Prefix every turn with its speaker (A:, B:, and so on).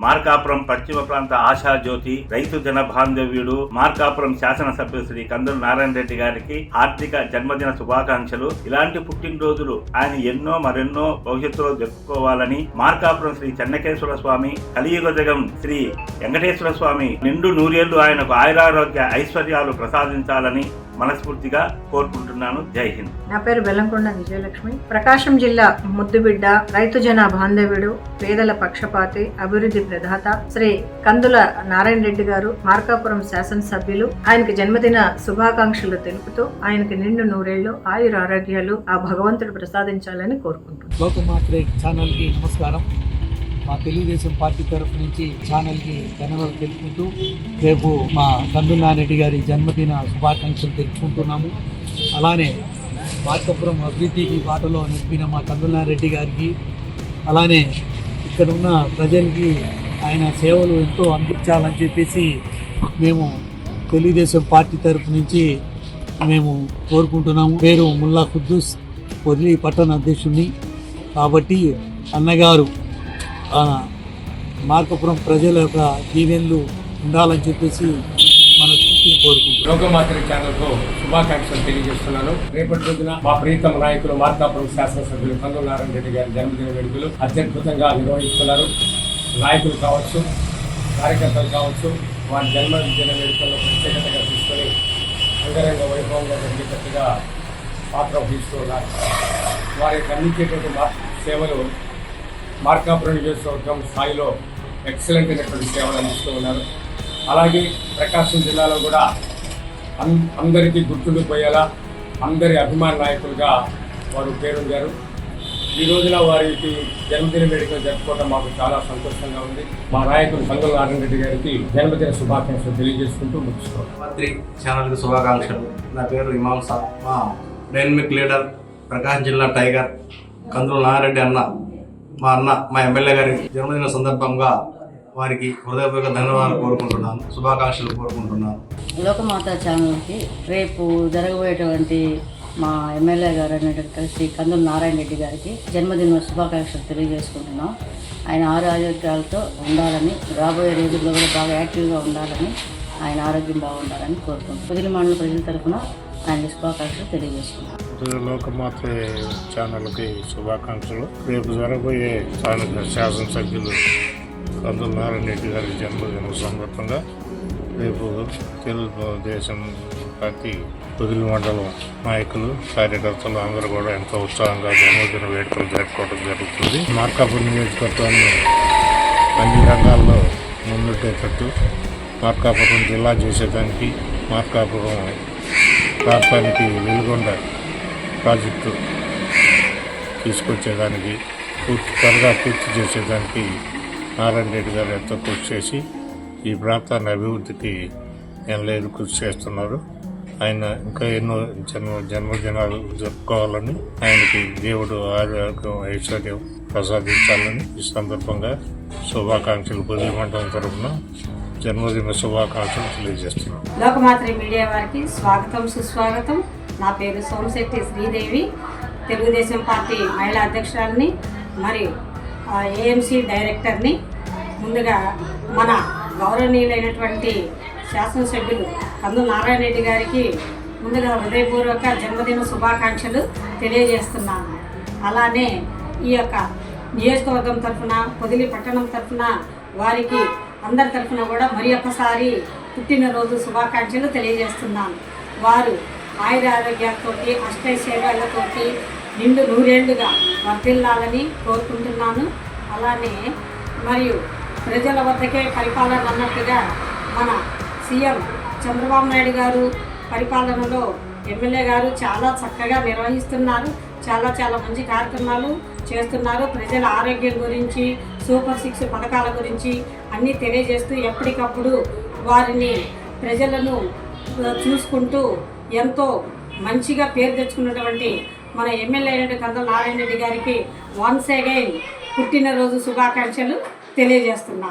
A: మార్కాపురం పశ్చిమ ప్రాంత ఆశాజ్యోతి, రైతు జన బాంధవ్యుడు, మార్కాపురం శాసనసభ్యులు శ్రీ కందుల నారాయణ రెడ్డి గారికి హార్దిక జన్మదిన శుభాకాంక్షలు. ఇలాంటి పుట్టినరోజులు ఆయన ఎన్నో మరెన్నో భవిష్యత్తులో జరుపుకోవాలని, మార్కాపురం శ్రీ చెన్నకేశ్వర స్వామి, కలియుగ జగం శ్రీ వెంకటేశ్వర స్వామి నిండు నూరేళ్లు ఆయనకు ఆయురారోగ్య ఐశ్వర్యాలు ప్రసాదించాలని మనస్ఫూర్తిగా కోరుకుంటున్నాను. జై హింద్.
B: నా పేరు బెల్లంకొండ విజయలక్ష్మి. ప్రకాశం జిల్లా ముద్దుబిడ్డ, రైతు జన బాంధవ్యుడు, పేదల పక్షపాతి, అభివృద్ధి ప్రదాత శ్రీ కందుల నారాయణ రెడ్డి గారు మార్కాపురం శాసనసభ్యులు. ఆయనకి జన్మదిన శుభాకాంక్షలు తెలుపుతూ ఆయనకి నిండు నూరేళ్లు ఆయుర ఆరోగ్యాలు ఆ భగవంతుడు ప్రసాదించాలని కోరుకుంటున్నాను.
C: లోకమాత్రే ఛానల్ కి నమస్కారం. మా తెలుగుదేశం పార్టీ తరఫు నుంచి ఛానల్కి ధన్యవాదాలు తెలుపుకుంటూ రేపు మా కందుల నారాయణ గారి జన్మదిన శుభాకాంక్షలు తెలుపుకుంటున్నాము. అలానే మార్కాపురం అభివృద్ధికి బాటలో నడిపిన మా కందుల నారాయణ గారికి, అలానే ఇక్కడ ఉన్న ప్రజలకి ఆయన సేవలు ఎంతో అందించాలని చెప్పేసి మేము తెలుగుదేశం పార్టీ తరఫు నుంచి మేము కోరుకుంటున్నాము. పేరు ముల్లా ఖుద్దూస్, పొదిలి పట్టణ అధ్యక్షుడిని. కాబట్టి అన్నగారు మార్కాపురం ప్రజల యొక్క దీవెనలు ఉండాలని చెప్పేసి మన స్థితిని కోరుకుంటున్నాం.
D: లోకమాత్రి ఛానల్కు శుభాకాంక్షలు తెలియజేస్తున్నాను. రేపటి రోజున మా ప్రీతమ నాయకులు మార్కాపురం శాసనసభ్యులు కందుల నారాయణ రెడ్డి గారి జన్మదిన వేడుకలు అత్యద్భుతంగా నిర్వహిస్తున్నారు. నాయకులు కావచ్చు, కార్యకర్తలు కావచ్చు, వారి జన్మదిన వేడుకల్లో ప్రత్యేకతగా తీసుకొని అంగరంగ వైభవంగా జరిగేటట్టుగా పాత్ర వహిస్తూ ఉన్నారు. వారికి అందించేటువంటి సేవలు మార్కాపురం నియోజకవర్గం స్థాయిలో ఎక్సలెంట్ అయినటువంటి సేవలు అందిస్తూ ఉన్నారు. అలాగే ప్రకాశం జిల్లాలో కూడా అందరికీ గుర్తుండిపోయేలా అందరి అభిమాన నాయకులుగా వారు పేరొందారు. ఈ రోజున వారికి జన్మదిన వేడుకలు జరుపుకోవడం మాకు చాలా సంతోషంగా ఉంది. మా నాయకులు కందుల నారాయణ రెడ్డి గారికి జన్మదిన శుభాకాంక్షలు తెలియజేసుకుంటూ ముగిస్తున్నాం.
E: ఛానల్కి శుభాకాంక్షలు. నా పేరు ఇమాం సాబ్. మా డైనమిక్ లీడర్, ప్రకాశం జిల్లా టైగర్ కందుల నారాయణ అన్న, మా ఎమ్మెల్యే గారి జన్మదిన సందర్భంగా వారికి హృదయపూర్వక ధన్యవాదాలు కోరుకుంటున్నాను, శుభాకాంక్షలు కోరుకుంటున్నాను.
F: లోకమాత ఛానల్కి రేపు జరగబోయేటువంటి మా ఎమ్మెల్యే గారు అనేటువంటి శ్రీ కందుల నారాయణ రెడ్డి గారికి జన్మదిన శుభాకాంక్షలు తెలియజేసుకుంటున్నాం. ఆయన ఆరోగ్యాలతో ఉండాలని, రాబోయే రోజుల్లో కూడా బాగా యాక్టివ్గా ఉండాలని, ఆయన ఆరోగ్యం బాగుండాలని కోరుకుంటున్నాం. పొదిలి మండల ప్రజల తరఫున ఆయన శుభాకాంక్షలు తెలియజేసుకున్నాం.
G: లోకమాత్ర ఛానల్కి శుభాకాంక్షలు. రేపు జరగబోయే స్థానిక శాసనసభ్యులు కందుల నారాయణ రెడ్డి గారి జన్మదిన సందర్భంగా రేపు తెలుగుదేశం పార్టీ పొదిలి మండలం నాయకులు, కార్యకర్తలు అందరూ కూడా ఎంతో ఉత్సాహంగా జన్మదిన వేడుకలు జరుపుకోవడం జరుగుతుంది. మార్కాపురం నియోజకవర్గాన్ని అన్ని రంగాల్లో ముందుండేటట్టు మార్కాపురం జిల్లా చేసేదానికి, మార్కాపురం ప్రాంతానికి వెలుగొండ ప్రాజెక్టు తీసుకొచ్చేదానికి, త్వరగా పూర్తి చేసేదానికి నారాయణ రెడ్డి గారు ఎంతో కృషి చేసి ఈ ప్రాంతాన్ని అభివృద్ధికి ఎనలేని కృషి చేస్తున్నారు. ఆయన ఇంకా ఎన్నో జన్మదినాలు జరుపుకోవాలని, ఆయనకి దేవుడు ఆరోగ్యం ఐశ్వర్యం ప్రసాదించాలని ఈ సందర్భంగా శుభాకాంక్షలు పొదిలి మండలం తరఫున జన్మదిన శుభాకాంక్షలు తెలియజేస్తున్నాం.
H: లోకమాత్రి మీడియా వారికి స్వాగతం, సుస్వాగతం. నా పేరు సోమశెట్టి శ్రీదేవి, తెలుగుదేశం పార్టీ మహిళా అధ్యక్షురాలిని మరియు ఏఎంసీ డైరెక్టర్ని. ముందుగా మన గౌరవనీయులైనటువంటి శాసనసభ్యులు కందుల నారాయణ రెడ్డి గారికి ముందుగా హృదయపూర్వక జన్మదిన శుభాకాంక్షలు తెలియజేస్తున్నాను. అలానే ఈ యొక్క నియోజకవర్గం తరఫున, పొదిలి పట్టణం తరఫున వారికి అందరి తరఫున కూడా మరి ఒక్కసారి పుట్టినరోజు శుభాకాంక్షలు తెలియజేస్తున్నాను. వారు ఆయుర ఆరోగ్యాలతో, అష్టైశ్వర్యాలతో నిండు నూరేళ్లుగా వర్ధిల్లాలని కోరుకుంటున్నాను. అలానే మరియు ప్రజల వద్దకే పరిపాలన అన్నట్టుగా మన సీఎం చంద్రబాబు నాయుడు గారు పరిపాలనలో ఎమ్మెల్యే గారు చాలా చక్కగా నిర్వహిస్తున్నారు. చాలా మంచి కార్యక్రమాలు చేస్తున్నారు. ప్రజల ఆరోగ్యం గురించి, సూపర్ 6 పథకాల గురించి అన్నీ తెలియజేస్తూ ఎప్పటికప్పుడు వారిని ప్రజలను చూసుకుంటూ ఎంతో మంచిగా పేరు తెచ్చుకున్నటువంటి మన ఎమ్మెల్యే అయినటువంటి కందుల నారాయణ రెడ్డి గారికి వన్స్ అగైన్ పుట్టినరోజు శుభాకాంక్షలు తెలియజేస్తున్నాను.